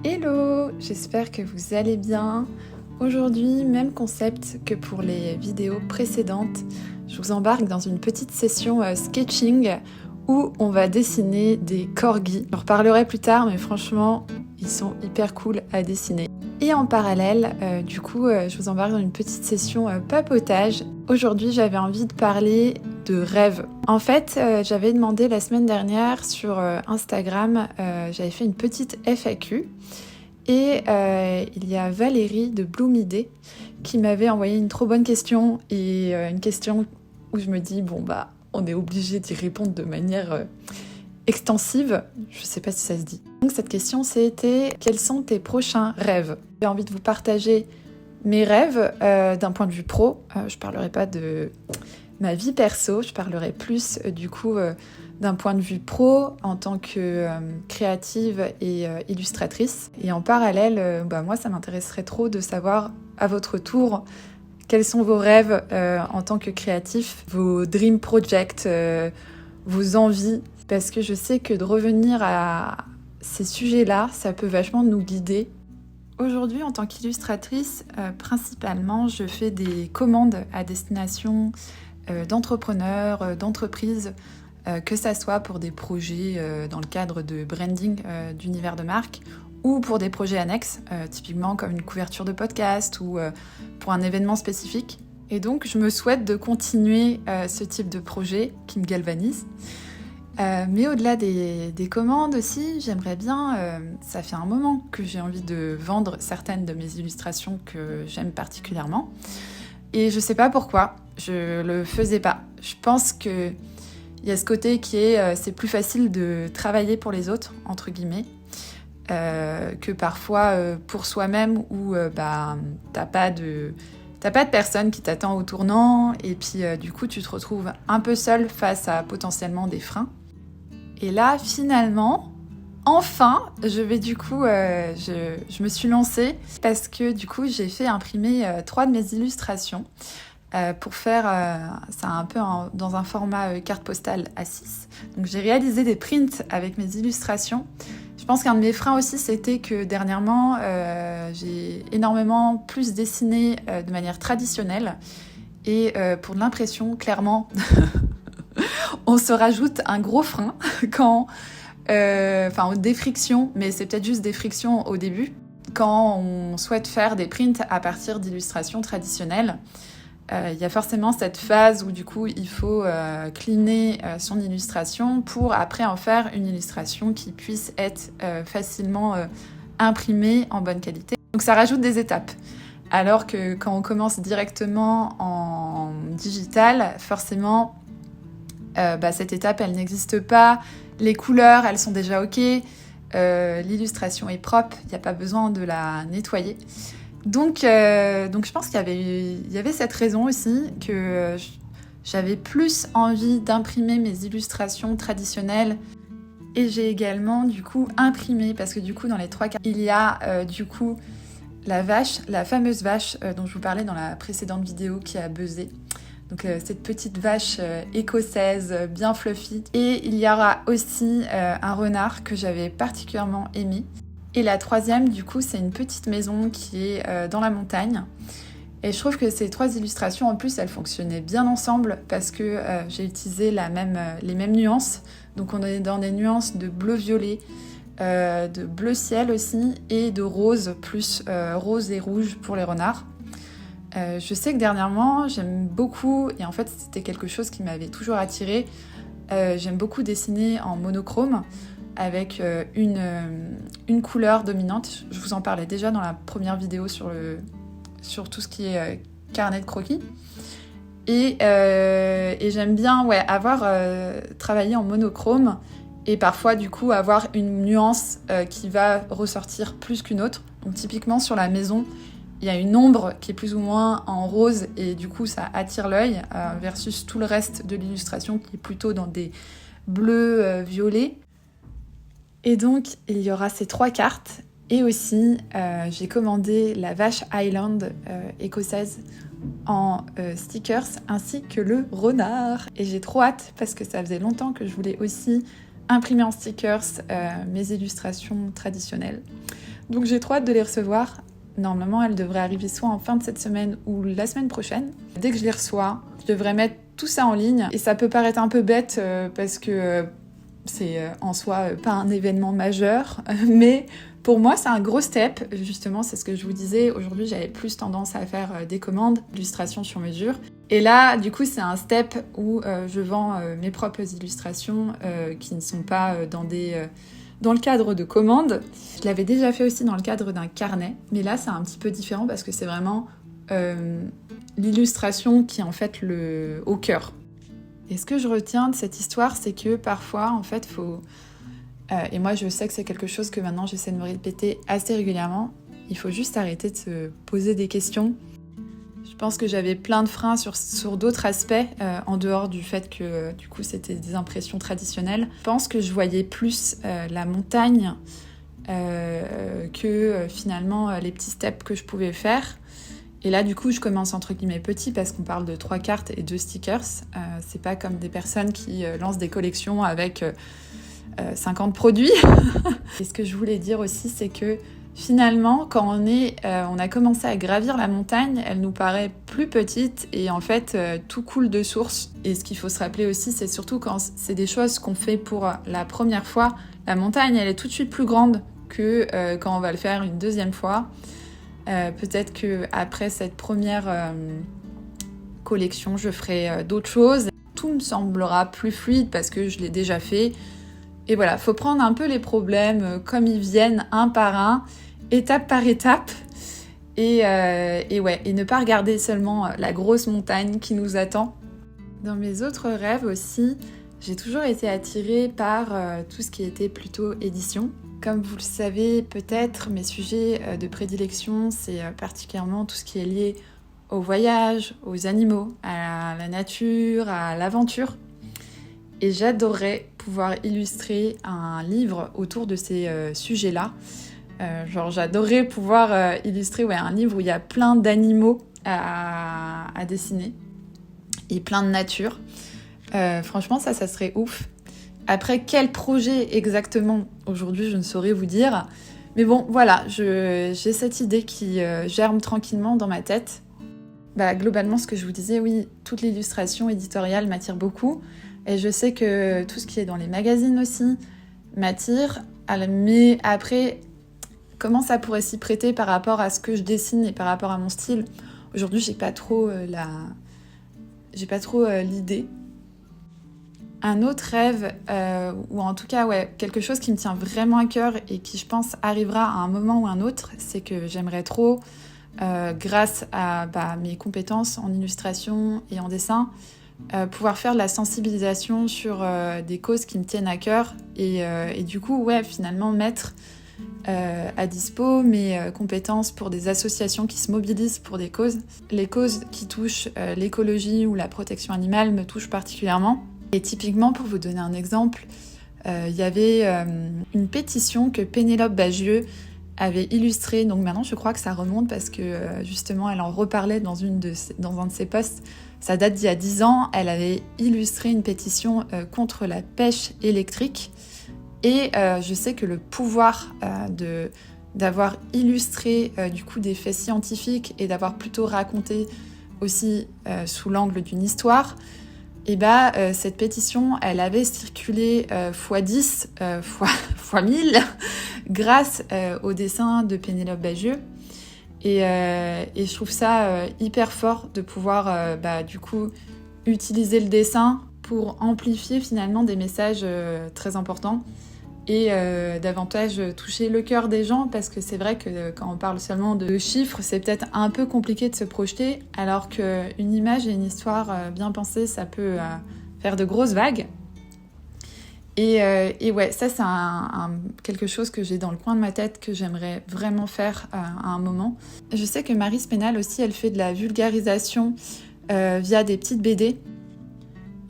Hello, j'espère que vous allez bien. Aujourd'hui, même concept que pour les vidéos précédentes, je vous embarque dans une petite session sketching où on va dessiner des corgis. J'en reparlerai plus tard, mais franchement, ils sont hyper cool à dessiner. Et en parallèle, je vous embarque dans une petite session papotage. Aujourd'hui, j'avais envie de parler de rêve. En fait, j'avais demandé la semaine dernière sur Instagram, j'avais fait une petite FAQ et il y a Valérie de Bloomidé qui m'avait envoyé une trop bonne question et une question où je me dis on est obligé d'y répondre de manière extensive. Je sais pas si ça se dit. Donc cette question c'était quels sont tes prochains rêves ? J'ai envie de vous partager mes rêves d'un point de vue pro. Je parlerai pas de ma vie perso, je parlerai plus d'un point de vue pro en tant que créative et illustratrice. Et en parallèle, moi ça m'intéresserait trop de savoir à votre tour quels sont vos rêves en tant que créatif, vos dream projects, vos envies, parce que je sais que de revenir à ces sujets-là, ça peut vachement nous guider. Aujourd'hui, en tant qu'illustratrice, principalement, je fais des commandes à destination d'entrepreneurs, d'entreprises, que ça soit pour des projets dans le cadre de branding d'univers de marque ou pour des projets annexes, typiquement comme une couverture de podcast ou pour un événement spécifique. Et donc, je me souhaite de continuer ce type de projet qui me galvanise. Mais au-delà des commandes aussi, j'aimerais bien, ça fait un moment que j'ai envie de vendre certaines de mes illustrations que j'aime particulièrement. Et je sais pas pourquoi, je le faisais pas. Je pense que il y a ce côté qui est, c'est plus facile de travailler pour les autres, entre guillemets, que parfois pour soi-même où t'as pas de personne qui t'attend au tournant et puis du coup tu te retrouves un peu seul face à potentiellement des freins. Et là finalement, enfin, je me suis lancée parce que du coup j'ai fait imprimer 3 de mes illustrations pour faire ça un peu dans un format carte postale A6. Donc j'ai réalisé des prints avec mes illustrations. Je pense qu'un de mes freins aussi c'était que dernièrement j'ai énormément plus dessiné de manière traditionnelle et pour de l'impression clairement on se rajoute un gros frein quand des frictions, mais c'est peut-être juste des frictions au début quand on souhaite faire des prints à partir d'illustrations traditionnelles. Il y a forcément cette phase où du coup il faut cleaner son illustration pour après en faire une illustration qui puisse être facilement imprimée en bonne qualité. Donc ça rajoute des étapes. Alors que quand on commence directement en digital, forcément cette étape elle n'existe pas. Les couleurs elles sont déjà ok. L'illustration est propre, il n'y a pas besoin de la nettoyer. Donc je pense qu'il y avait cette raison aussi que j'avais plus envie d'imprimer mes illustrations traditionnelles et j'ai également du coup imprimé parce que du coup dans les 3 cas il y a la fameuse vache dont je vous parlais dans la précédente vidéo qui a buzzé. Donc cette petite vache écossaise bien fluffy. Et il y aura aussi un renard que j'avais particulièrement aimé. Et la 3e, du coup, c'est une petite maison qui est dans la montagne. Et je trouve que ces 3 illustrations, en plus, elles fonctionnaient bien ensemble parce que j'ai utilisé les mêmes nuances. Donc on est dans des nuances de bleu-violet, de bleu ciel aussi, et de rose, plus rose et rouge pour les renards. Je sais que dernièrement, j'aime beaucoup, et en fait c'était quelque chose qui m'avait toujours attirée, j'aime beaucoup dessiner en monochrome avec une couleur dominante. Je vous en parlais déjà dans la première vidéo sur tout ce qui est carnet de croquis. Et j'aime bien avoir travaillé en monochrome et parfois du coup avoir une nuance qui va ressortir plus qu'une autre. Donc typiquement sur la maison, il y a une ombre qui est plus ou moins en rose et du coup ça attire l'œil versus tout le reste de l'illustration qui est plutôt dans des bleus violets. Et donc il y aura ces 3 cartes et aussi j'ai commandé la vache Highland écossaise en stickers ainsi que le renard. Et j'ai trop hâte parce que ça faisait longtemps que je voulais aussi imprimer en stickers mes illustrations traditionnelles. Donc j'ai trop hâte de les recevoir. Normalement, elles devraient arriver soit en fin de cette semaine ou la semaine prochaine. Dès que je les reçois, je devrais mettre tout ça en ligne. Et ça peut paraître un peu bête parce que c'est en soi pas un événement majeur, mais pour moi c'est un gros step. Justement, c'est ce que je vous disais. Aujourd'hui, j'avais plus tendance à faire des commandes, illustrations sur mesure. Et là, du coup, c'est un step où je vends mes propres illustrations qui ne sont pas dans le cadre de commandes. Je l'avais déjà fait aussi dans le cadre d'un carnet, mais là c'est un petit peu différent parce que c'est vraiment l'illustration qui est en fait au cœur. Et ce que je retiens de cette histoire, c'est que parfois, en fait, et moi je sais que c'est quelque chose que maintenant j'essaie de me répéter assez régulièrement, il faut juste arrêter de se poser des questions. Je pense que j'avais plein de freins sur d'autres aspects, en dehors du fait que du coup c'était des impressions traditionnelles. Je pense que je voyais plus la montagne que finalement les petits steps que je pouvais faire. Et là du coup je commence entre guillemets petit parce qu'on parle de 3 cartes et 2 stickers. C'est pas comme des personnes qui lancent des collections avec 50 produits. Et ce que je voulais dire aussi, c'est que finalement, quand on a commencé à gravir la montagne, elle nous paraît plus petite et en fait, tout coule de source. Et ce qu'il faut se rappeler aussi, c'est surtout quand c'est des choses qu'on fait pour la première fois, la montagne, elle est tout de suite plus grande que quand on va le faire une deuxième fois. Peut-être qu'après cette première collection, je ferai d'autres choses. Tout me semblera plus fluide parce que je l'ai déjà fait. Et voilà, faut prendre un peu les problèmes comme ils viennent, un par un, étape par étape. Et ne pas regarder seulement la grosse montagne qui nous attend. Dans mes autres rêves aussi, j'ai toujours été attirée par tout ce qui était plutôt édition. Comme vous le savez peut-être, mes sujets de prédilection, c'est particulièrement tout ce qui est lié au voyage, aux animaux, à la nature, à l'aventure. Et j'adorerais pouvoir illustrer un livre autour de ces sujets-là. J'adorerais pouvoir illustrer un livre où il y a plein d'animaux à dessiner et plein de nature. Franchement, ça serait ouf. Après, quel projet exactement aujourd'hui, je ne saurais vous dire. Mais bon, voilà, j'ai cette idée qui germe tranquillement dans ma tête. Globalement, ce que je vous disais, oui, toute l'illustration éditoriale m'attire beaucoup. Et je sais que tout ce qui est dans les magazines aussi m'attire. Mais après, comment ça pourrait s'y prêter par rapport à ce que je dessine et par rapport à mon style ? Aujourd'hui, j'ai pas trop l'idée. Un autre rêve, ou en tout cas quelque chose qui me tient vraiment à cœur et qui je pense arrivera à un moment ou un autre, c'est que j'aimerais trop, grâce à mes compétences en illustration et en dessin, pouvoir faire de la sensibilisation sur des causes qui me tiennent à cœur et du coup finalement mettre à dispo mes compétences pour des associations qui se mobilisent pour des causes. Les causes qui touchent l'écologie ou la protection animale me touchent particulièrement. Et typiquement, pour vous donner un exemple, il y avait une pétition que Pénélope Bagieux avait illustrée. Donc maintenant, je crois que ça remonte parce que justement, elle en reparlait dans un de ses posts. Ça date d'il y a 10 ans. Elle avait illustré une pétition contre la pêche électrique. Et je sais que le pouvoir d'avoir illustré du coup des faits scientifiques et d'avoir plutôt raconté aussi sous l'angle d'une histoire, cette pétition, elle avait circulé x10, x 1000 grâce au dessin de Pénélope Bagieux. Et je trouve ça hyper fort de pouvoir du coup utiliser le dessin pour amplifier finalement des messages très importants et davantage toucher le cœur des gens, parce que c'est vrai que quand on parle seulement de chiffres, c'est peut-être un peu compliqué de se projeter, alors qu'une image et une histoire bien pensée, ça peut faire de grosses vagues. Et ça c'est quelque chose que j'ai dans le coin de ma tête, que j'aimerais vraiment faire à un moment. Je sais que Marie Spénal aussi, elle fait de la vulgarisation via des petites BD.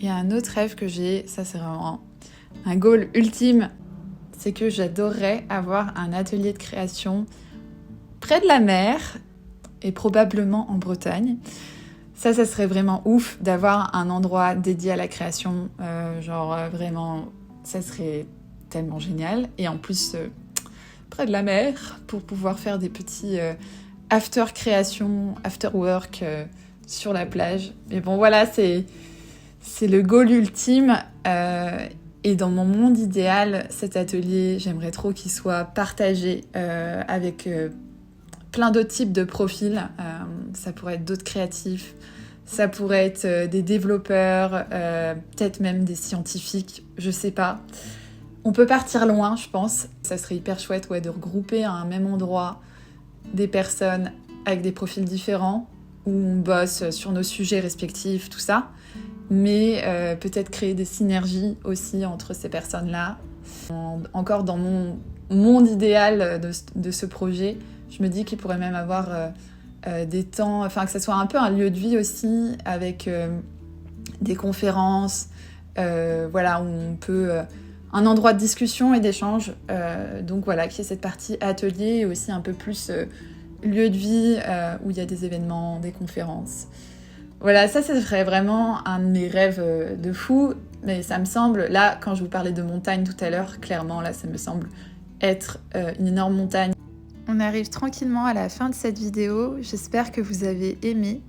Et un autre rêve que j'ai, ça c'est vraiment un goal ultime, c'est que j'adorerais avoir un atelier de création près de la mer et probablement en Bretagne. Ça serait vraiment ouf d'avoir un endroit dédié à la création, vraiment, ça serait tellement génial. Et en plus, près de la mer, pour pouvoir faire des petits after création, after work sur la plage. Mais bon, voilà, c'est le goal ultime. Et dans mon monde idéal, cet atelier, j'aimerais trop qu'il soit partagé avec plein d'autres types de profils. Ça pourrait être d'autres créatifs, ça pourrait être des développeurs, peut-être même des scientifiques, je sais pas. On peut partir loin, je pense. Ça serait hyper chouette de regrouper à un même endroit des personnes avec des profils différents, où on bosse sur nos sujets respectifs, tout ça. Mais peut-être créer des synergies aussi entre ces personnes-là. Encore dans mon monde idéal de ce projet, je me dis qu'il pourrait même avoir des temps, enfin que ça soit un peu un lieu de vie aussi, avec des conférences, voilà, où on peut... un endroit de discussion et d'échange. Donc voilà, qui est cette partie atelier et aussi un peu plus lieu de vie où il y a des événements, des conférences. Voilà, ça serait vraiment un de mes rêves de fou, mais ça me semble, là, quand je vous parlais de montagne tout à l'heure, clairement, là, ça me semble être une énorme montagne. On arrive tranquillement à la fin de cette vidéo, j'espère que vous avez aimé.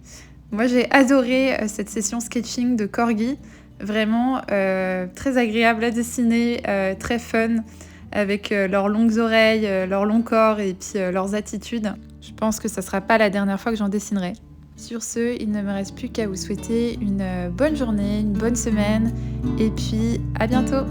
Moi, j'ai adoré cette session sketching de Corgi, vraiment très agréable à dessiner, très fun, avec leurs longues oreilles, leur long corps et puis leurs attitudes. Je pense que ça sera pas la dernière fois que j'en dessinerai. Sur ce, il ne me reste plus qu'à vous souhaiter une bonne journée, une bonne semaine et puis à bientôt!